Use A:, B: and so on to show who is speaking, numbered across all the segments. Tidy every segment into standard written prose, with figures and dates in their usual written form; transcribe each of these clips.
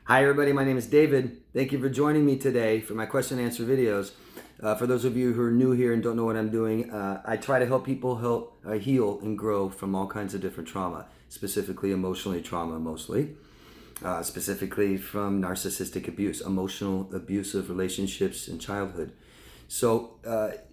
A: Hi everybody, my name is David. Thank you for joining me today for my question and answer videos. For those of you who are new here and don't know what I'm doing, I try to help people heal and grow from all kinds of different trauma, specifically emotionally trauma mostly, specifically from narcissistic abuse, emotional abusive relationships in childhood. So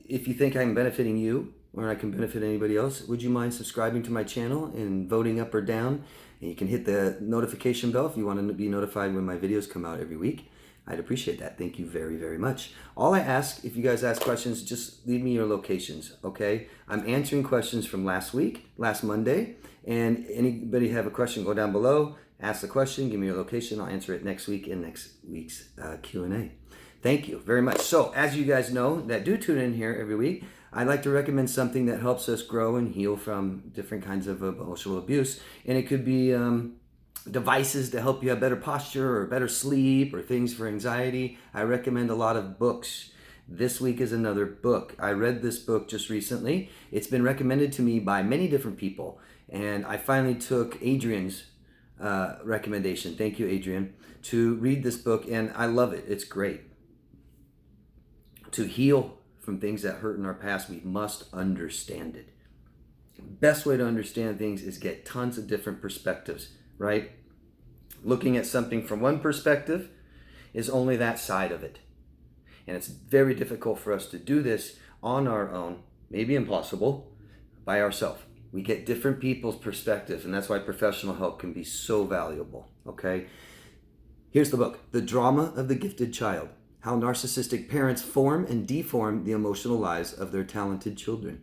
A: if you think I'm benefiting you or I can benefit anybody else, would you mind subscribing to my channel and voting up or down? And you can hit the notification bell if you want to be notified when my videos come out every week. I'd appreciate that. Thank you very, very much. All I ask, if you guys ask questions, just leave me your locations, okay? I'm answering questions from last Monday, and anybody have a question, go down below, ask the question, give me your location, I'll answer it next week in next week's Q&A. Thank you very much. So, as you guys know that do tune in here every week, I like to recommend something that helps us grow and heal from different kinds of emotional abuse. And it could be devices to help you have better posture or better sleep or things for anxiety. I recommend a lot of books. This week is another book. I read this book just recently. It's been recommended to me by many different people. And I finally took Adrian's recommendation. Thank you, Adrian, to read this book. And I love it. It's great. To heal from things that hurt in our past, we must understand it. Best way to understand things is get tons of different perspectives, right? Looking at something from one perspective is only that side of it. And it's very difficult for us to do this on our own, maybe impossible, by ourselves. We get different people's perspectives, and that's why professional help can be so valuable, okay? Here's the book, The Drama of the Gifted Child: How Narcissistic Parents Form and Deform the Emotional Lives of Their Talented Children.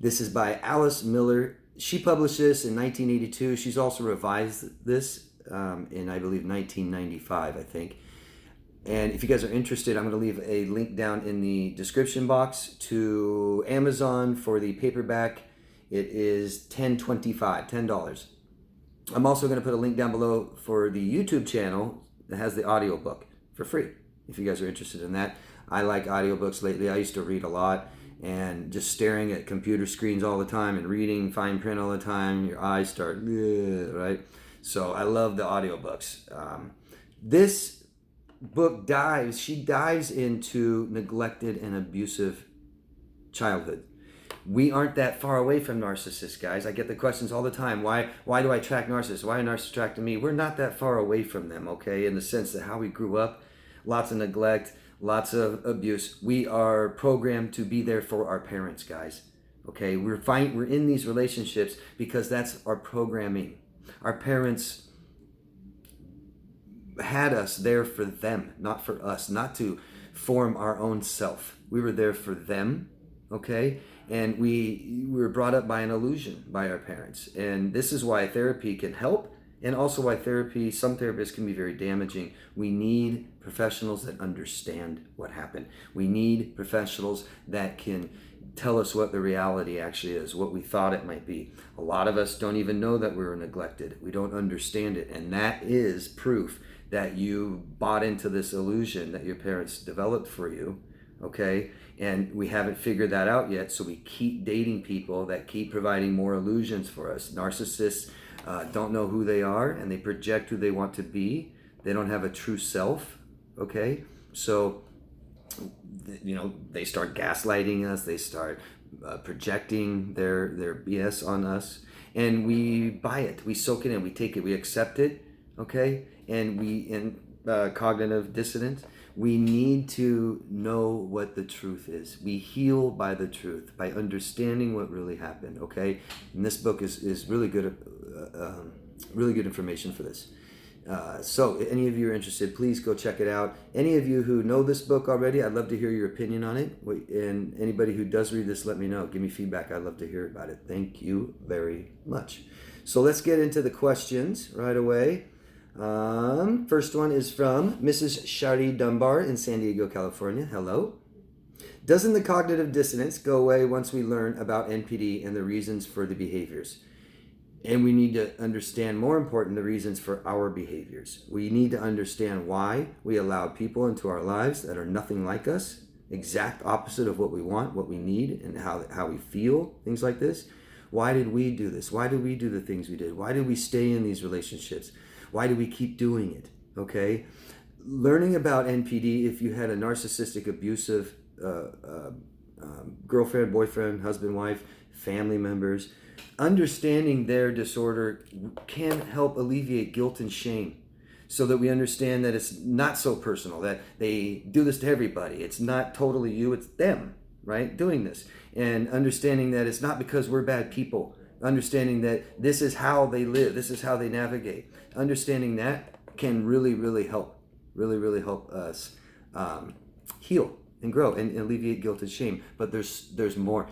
A: This is by Alice Miller. She published this in 1982. She's also revised this in, I believe, 1995, I think. And if you guys are interested, I'm going to leave a link down in the description box to Amazon for the paperback. It is $10.25. I'm also going to put a link down below for the YouTube channel that has the audiobook for free, if you guys are interested in that. I like audiobooks lately. I used to read a lot, and just staring at computer screens all the time and reading fine print all the time, your eyes start, right? So I love the audiobooks. This book she dives into neglected and abusive childhood. We aren't that far away from narcissists, guys. I get the questions all the time. Why do I track narcissists? Why are narcissists attracted to me? We're not that far away from them, okay? In the sense that how we grew up, lots of neglect, lots of abuse. We are programmed to be there for our parents, guys. Okay, we're in these relationships because that's our programming. Our parents had us there for them, not for us, not to form our own self. We were there for them, okay? And we were brought up by an illusion by our parents. And this is why therapy can help, and also why some therapists can be very damaging. We need professionals that understand what happened. We need professionals that can tell us what the reality actually is, what we thought it might be. A lot of us don't even know that we were neglected. We don't understand it. And that is proof that you bought into this illusion that your parents developed for you, okay? And we haven't figured that out yet, so we keep dating people that keep providing more illusions for us. Narcissists don't know who they are, and they project who they want to be. They don't have a true self, okay? So, they start gaslighting us. They start projecting their BS on us, and we buy it. We soak it in. We take it. We accept it, okay? And in cognitive dissonance, we need to know what the truth is. We heal by the truth, by understanding what really happened, okay? And this book is really good information for this. So any of you are interested, please go check it out. Any of you who know this book already, I'd love to hear your opinion on it. And anybody who does read this, let me know. Give me feedback. I'd love to hear about it. Thank you very much. So let's get into the questions right away. First one is from Mrs. Shari Dunbar in San Diego, California. Hello. Doesn't the cognitive dissonance go away once we learn about NPD and the reasons for the behaviors? And we need to understand, more important, the reasons for our behaviors. We need to understand why we allow people into our lives that are nothing like us, exact opposite of what we want, what we need, and how we feel, things like this. Why did we do this? Why did we do the things we did? Why did we stay in these relationships? Why do we keep doing it? okay? Learning about NPD, if you had a narcissistic, abusive girlfriend, boyfriend, husband, wife, family members, understanding their disorder can help alleviate guilt and shame, so that we understand that it's not so personal, that they do this to everybody. It's not totally you, it's them, right, doing this. And understanding that it's not because we're bad people. Understanding that this is how they live, this is how they navigate. Understanding that can really, really help. Really, really help us heal and grow and alleviate guilt and shame. But there's more.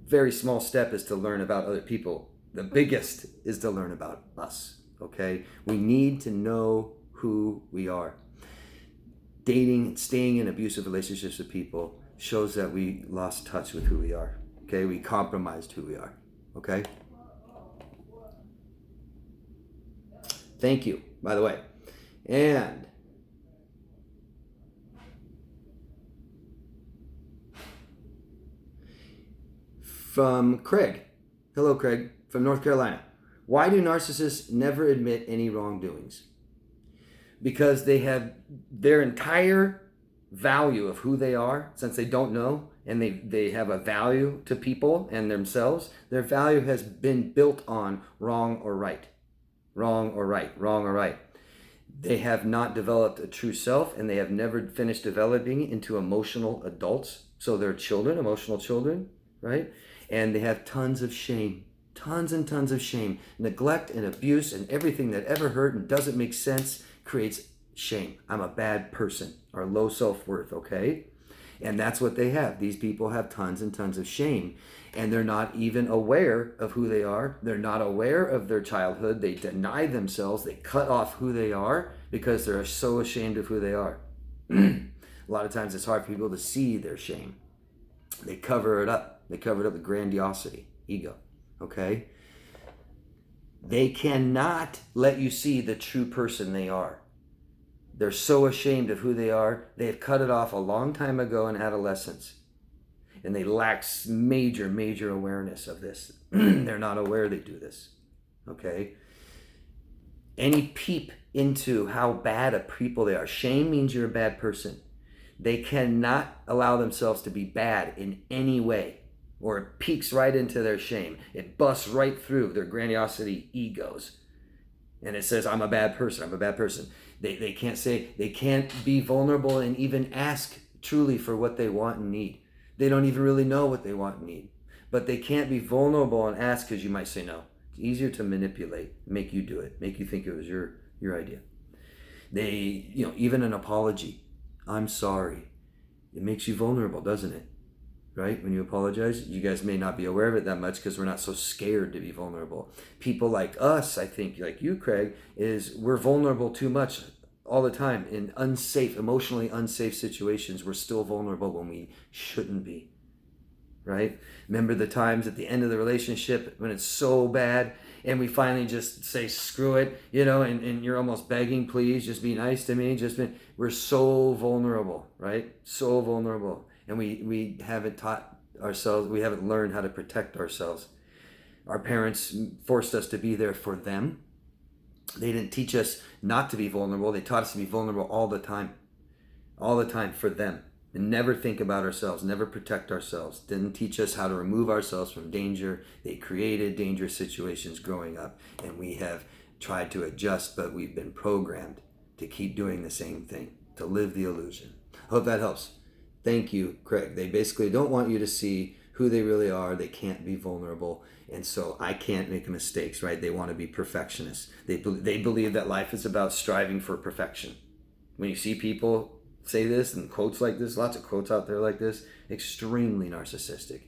A: Very small step is to learn about other people. The biggest is to learn about us. Okay? We need to know who we are. Dating and staying in abusive relationships with people shows that we lost touch with who we are. Okay? We compromised who we are. Okay? Thank you, by the way. And from Craig. Hello, Craig, from North Carolina. Why do narcissists never admit any wrongdoings? Because they have their entire value of who they are, since they don't know, and they have a value to people and themselves. Their value has been built on wrong or right. Wrong or right. Wrong or right. They have not developed a true self, and they have never finished developing into emotional adults. So they're children, emotional children, right? And they have tons of shame, tons and tons of shame. Neglect and abuse and everything that ever hurt and doesn't make sense creates shame. I'm a bad person, or low self-worth, okay? And that's what they have. These people have tons and tons of shame, and they're not even aware of who they are. They're not aware of their childhood. They deny themselves. They cut off who they are because they're so ashamed of who they are. A lot of times it's hard for people to see their shame. They cover it up. They cover it up with grandiosity, ego, okay? They cannot let you see the true person they are. They're so ashamed of who they are. They have cut it off a long time ago in adolescence. And they lack major, major awareness of this. They're not aware they do this. Okay? Any peep into how bad a people they are. Shame means you're a bad person. They cannot allow themselves to be bad in any way. Or it peeks right into their shame. It busts right through their grandiosity egos. And it says, I'm a bad person. I'm a bad person. They can't say, they can't be vulnerable and even ask truly for what they want and need. They don't even really know what they want and need. But they can't be vulnerable and ask because you might say no. It's easier to manipulate, make you do it, make you think it was your idea. They, even an apology, I'm sorry, it makes you vulnerable, doesn't it? Right? When you apologize, you guys may not be aware of it that much because we're not so scared to be vulnerable. People like us, I think, like you, Craig, we're vulnerable too much all the time in emotionally unsafe situations. We're still vulnerable when we shouldn't be, right? Remember the times at the end of the relationship when it's so bad and we finally just say, screw it, and you're almost begging, please, just be nice to me. We're so vulnerable, right? So vulnerable. And we haven't taught ourselves, we haven't learned how to protect ourselves. Our parents forced us to be there for them. They didn't teach us not to be vulnerable. They taught us to be vulnerable all the time for them. And never think about ourselves, never protect ourselves. Didn't teach us how to remove ourselves from danger. They created dangerous situations growing up. And we have tried to adjust, but we've been programmed to keep doing the same thing, to live the illusion. Hope that helps. Thank you, Craig. They basically don't want you to see who they really are. They can't be vulnerable. And so I can't make mistakes, right? They want to be perfectionists. They believe that life is about striving for perfection. When you see people say this and quotes like this, lots of quotes out there like this, extremely narcissistic.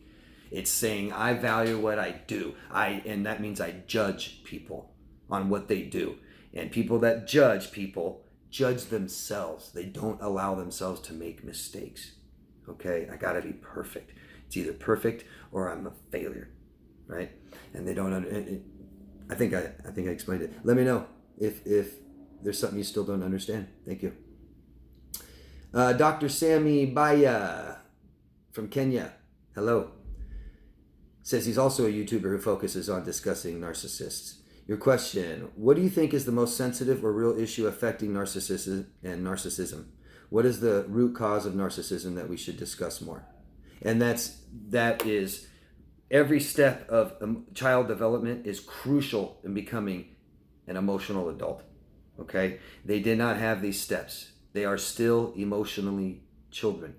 A: It's saying, I value what I do. And that means I judge people on what they do. And people that judge people judge themselves. They don't allow themselves to make mistakes. Okay, I gotta be perfect. It's either perfect or I'm a failure, right? And they don't. I think I explained it. Let me know if there's something you still don't understand. Thank you. Dr. Ammybayer from Kenya. Hello. Says he's also a YouTuber who focuses on discussing narcissists. Your question, what do you think is the most sensitive or real issue affecting narcissism and narcissism? What is the root cause of narcissism that we should discuss more? And that is every step of child development is crucial in becoming an emotional adult. Okay? They did not have these steps. They are still emotionally children.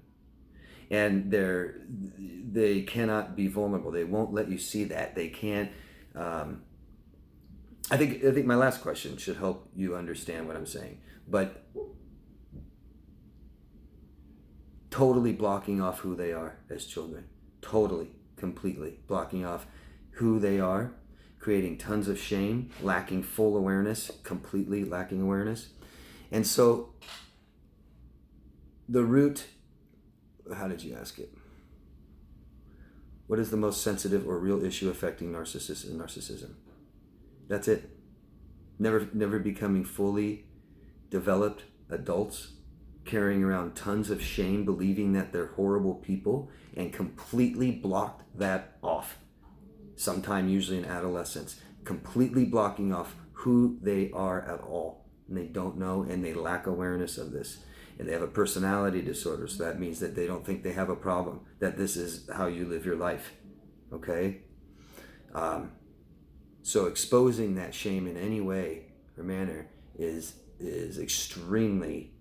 A: And they cannot be vulnerable. They won't let you see that. They can't. I think my last question should help you understand what I'm saying. But totally blocking off who they are as children. Totally, completely blocking off who they are, creating tons of shame, lacking full awareness, completely lacking awareness. And so the root, how did you ask it? What is the most sensitive or real issue affecting narcissism? That's it. Never becoming fully developed adults, carrying around tons of shame, believing that they're horrible people, and completely blocked that off. Sometime usually in adolescence, completely blocking off who they are at all. And they don't know, and they lack awareness of this. And they have a personality disorder, so that means that they don't think they have a problem, that this is how you live your life. Okay? So exposing that shame in any way or manner is extremely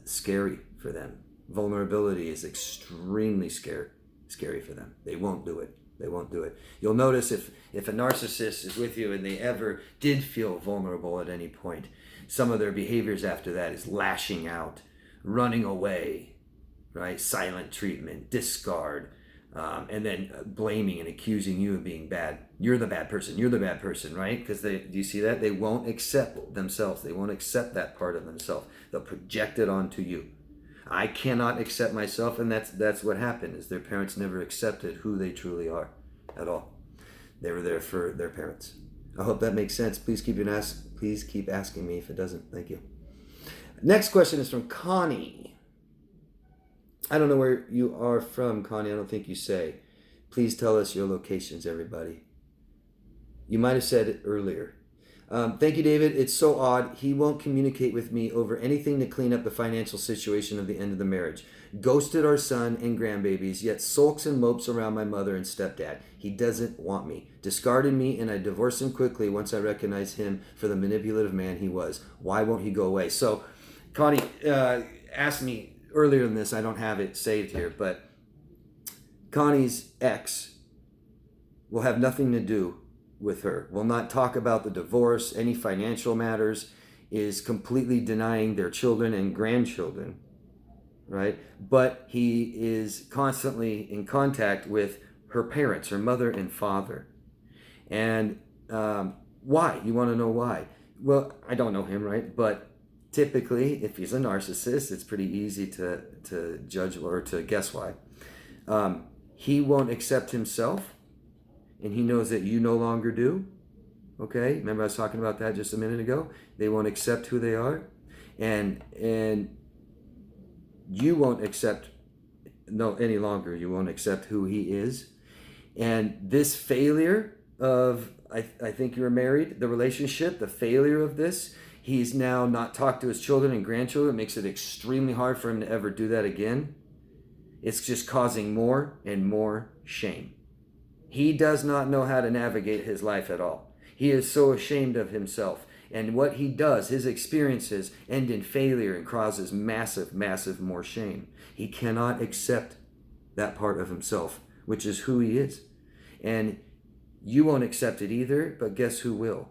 A: scary for them. Vulnerability is extremely scary for them. They won't do it. They won't do it. You'll notice if a narcissist is with you and they ever did feel vulnerable at any point, some of their behaviors after that is lashing out, running away, right? Silent treatment, discard, and then blaming and accusing you of being bad. You're the bad person, right? Because do you see that? They won't accept themselves. They won't accept that part of themselves. They'll project it onto you. I cannot accept myself, and that's what happened, is their parents never accepted who they truly are at all. They were there for their parents. I hope that makes sense. Please keep asking me if it doesn't. Thank you. Next question is from Connie. I don't know where you are from, Connie. I don't think you say. Please tell us your locations, everybody. You might have said it earlier. Thank you, David. It's so odd. He won't communicate with me over anything to clean up the financial situation of the end of the marriage. Ghosted our son and grandbabies, yet sulks and mopes around my mother and stepdad. He doesn't want me. Discarded me, and I divorced him quickly once I recognized him for the manipulative man he was. Why won't he go away? So, Connie asked me earlier in this. I don't have it saved here, but Connie's ex will have nothing to do with her, will not talk about the divorce, any financial matters, is completely denying their children and grandchildren, right? But he is constantly in contact with her parents, her mother and father. And why? You want to know why? Well, I don't know him, right? But typically, if he's a narcissist, it's pretty easy to judge or to guess why. He won't accept himself, and he knows that you no longer do. Okay? Remember I was talking about that just a minute ago? They won't accept who they are. And you won't accept any longer. You won't accept who he is. And this failure of, I think you were married, the relationship, the failure of this, he's now not talked to his children and grandchildren. It makes it extremely hard for him to ever do that again. It's just causing more and more shame. He does not know how to navigate his life at all. He is so ashamed of himself. And what he does, his experiences, end in failure and causes massive, massive more shame. He cannot accept that part of himself, which is who he is. And you won't accept it either, but guess who will?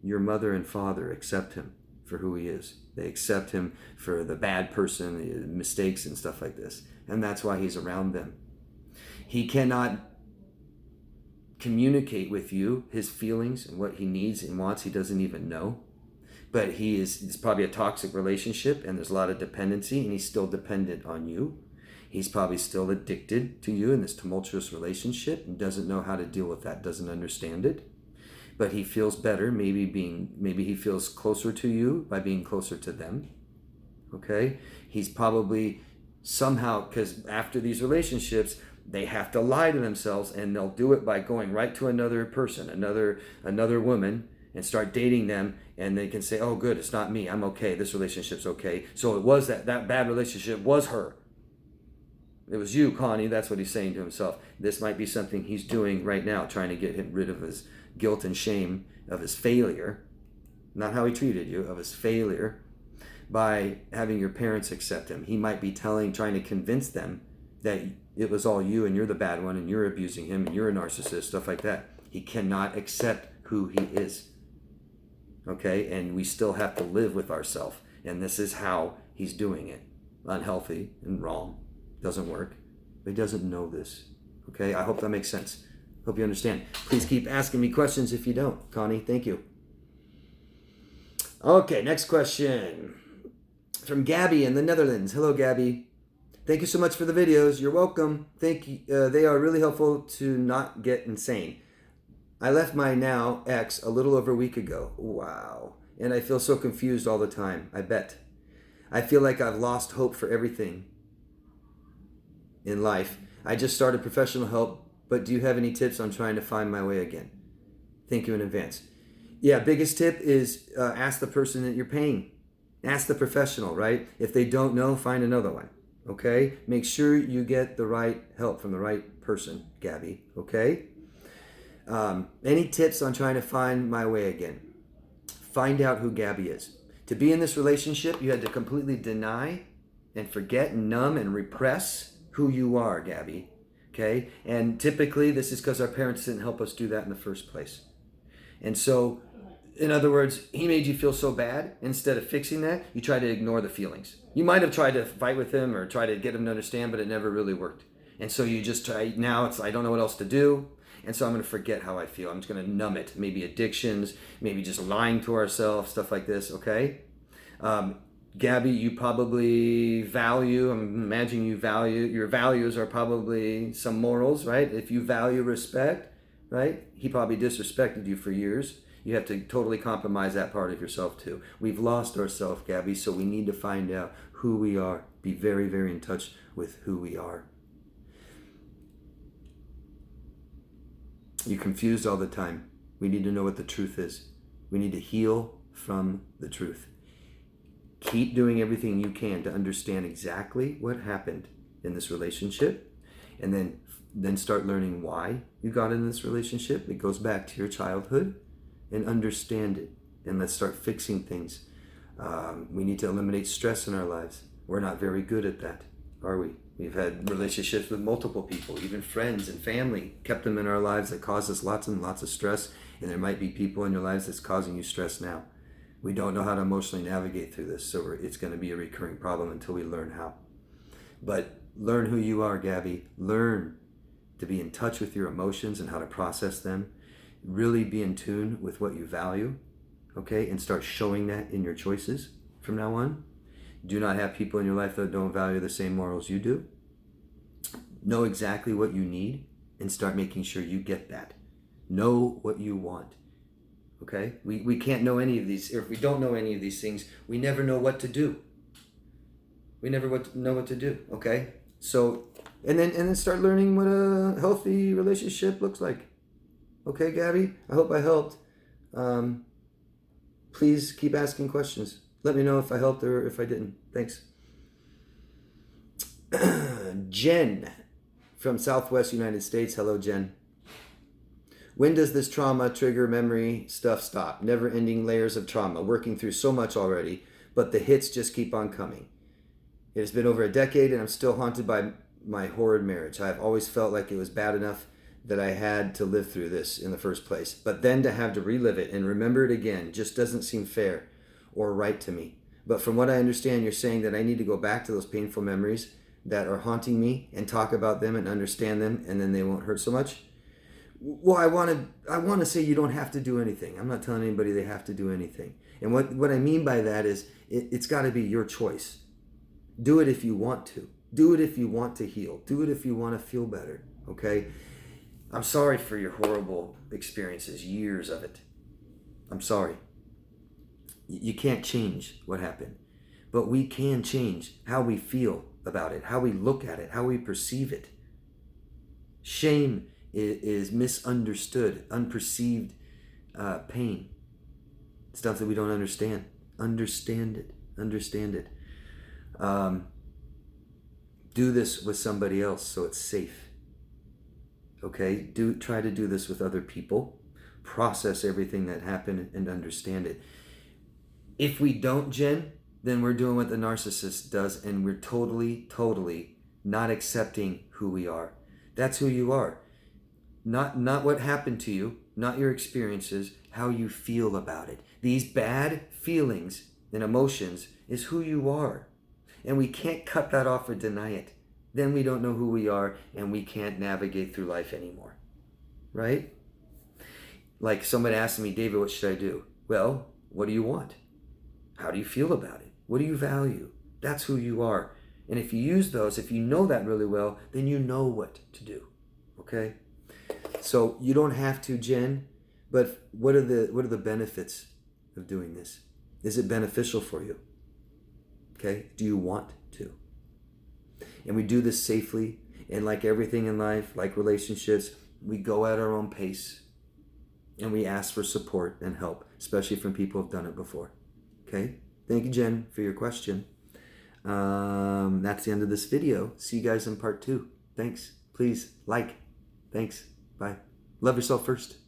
A: Your mother and father accept him for who he is. They accept him for the bad person, the mistakes and stuff like this. And that's why he's around them. He cannot communicate with you his feelings and what he needs and wants. He doesn't even know. But it's probably a toxic relationship, and there's a lot of dependency, and he's still dependent on you. He's probably still addicted to you in this tumultuous relationship and doesn't know how to deal with that, doesn't understand it. But he feels better, maybe he feels closer to you by being closer to them. Okay? He's probably somehow, because after these relationships, they have to lie to themselves, and they'll do it by going right to another person, another woman, and start dating them, and they can say, oh good, it's not me, I'm okay, this relationship's okay. So it was that bad relationship was her. It was you, Connie. That's what he's saying to himself. This might be something he's doing right now, trying to get rid of his guilt and shame of his failure, not how he treated you, of his failure, by having your parents accept him. He might be trying to convince them that it was all you and you're the bad one and you're abusing him and you're a narcissist, stuff like that. He cannot accept who he is. Okay? And we still have to live with ourselves. And this is how he's doing it. Unhealthy and wrong. Doesn't work. But he doesn't know this. Okay? I hope that makes sense. Hope you understand. Please keep asking me questions if you don't. Connie, thank you. Okay, next question. From Gabby in the Netherlands. Hello, Gabby. Thank you so much for the videos. You're welcome. Thank you. They are really helpful to not get insane. I left my now ex a little over a week ago. Wow. And I feel so confused all the time. I bet. I feel like I've lost hope for everything in life. I just started professional help, but do you have any tips on trying to find my way again? Thank you in advance. Yeah, biggest tip is ask the person that you're paying. Ask the professional, right? If they don't know, find another one, okay? Make sure you get the right help from the right person, Gabby, okay? Any tips on trying to find my way again? Find out who Gabby is. To be in this relationship, you had to completely deny and forget and numb and repress who you are, Gabby, okay? And typically, this is because our parents didn't help us do that in the first place. And so, in other words, he made you feel so bad. Instead of fixing that, you try to ignore the feelings. You might have tried to fight with him or try to get him to understand, but it never really worked. And so you just try, now it's, I don't know what else to do. And so I'm going to forget how I feel. I'm just going to numb it. Maybe addictions, maybe just lying to ourselves, stuff like this, okay? Gabby, you probably value, I'm imagining you value, your values are probably some morals, right? If you value respect, right? He probably disrespected you for years. You have to totally compromise that part of yourself too. We've lost ourselves, Gabby, so we need to find out who we are. Be very, very in touch with who we are. You're confused all the time. We need to know what the truth is. We need to heal from the truth. Keep doing everything you can to understand exactly what happened in this relationship, and then start learning why you got in this relationship. It goes back to your childhood, and understand it. And let's start fixing things. We need to eliminate stress in our lives. We're not very good at that, are we? We've had relationships with multiple people, even friends and family, kept them in our lives that cause us lots and lots of stress. And there might be people in your lives that's causing you stress now. We don't know how to emotionally navigate through this, so it's going to be a recurring problem until we learn how. But learn who you are, Gabby. Learn to be in touch with your emotions and how to process them. Really be in tune with what you value, okay? And start showing that in your choices from now on. Do not have people in your life that don't value the same morals you do. Know exactly what you need and start making sure you get that. Know what you want. Okay? We can't know any of these, or if we don't know any of these things, we never know what to do. We never know what to do, okay? So, and then start learning what a healthy relationship looks like. Okay, Gabby? I hope I helped. Please keep asking questions. Let me know if I helped or if I didn't. Thanks. Jen from Southwest United States. Hello, Jen. When does this trauma, trigger, memory stuff stop? Never-ending layers of trauma, working through so much already, but the hits just keep on coming. It has been over a decade and I'm still haunted by my horrid marriage. I've always felt like it was bad enough that I had to live through this in the first place. But then to have to relive it and remember it again just doesn't seem fair or right to me. But from what I understand, you're saying that I need to go back to those painful memories that are haunting me and talk about them and understand them, and then they won't hurt so much. Well, I want to say you don't have to do anything. I'm not telling anybody they have to do anything. And what I mean by that is it's got to be your choice. Do it if you want to. Do it if you want to heal. Do it if you want to feel better, okay? I'm sorry for your horrible experiences, years of it. I'm sorry. You can't change what happened, but we can change how we feel about it, how we look at it, how we perceive it. Shame is misunderstood, unperceived pain. Stuff that we don't understand. Understand it. Understand it. Do this with somebody else so it's safe. Okay? Try to do this with other people. Process everything that happened and understand it. If we don't, Jen, then we're doing what the narcissist does, and we're totally not accepting who we are. That's who you are. Not what happened to you, not your experiences, how you feel about it. These bad feelings and emotions is who you are. And we can't cut that off or deny it. Then we don't know who we are, and we can't navigate through life anymore. Right? Like somebody asked me, David, what should I do? Well, what do you want? How do you feel about it? What do you value? That's who you are. And if you use those, if you know that really well, then you know what to do. Okay? So you don't have to, Jen, but what are the benefits of doing this? Is it beneficial for you? Okay? Do you want to? And we do this safely, and like everything in life, like relationships, we go at our own pace, and we ask for support and help, especially from people who've done it before. Okay? Thank you, Jen, for your question. That's the end of this video. See you guys in part 2. Thanks. Please like. Thanks. Bye. Love yourself first.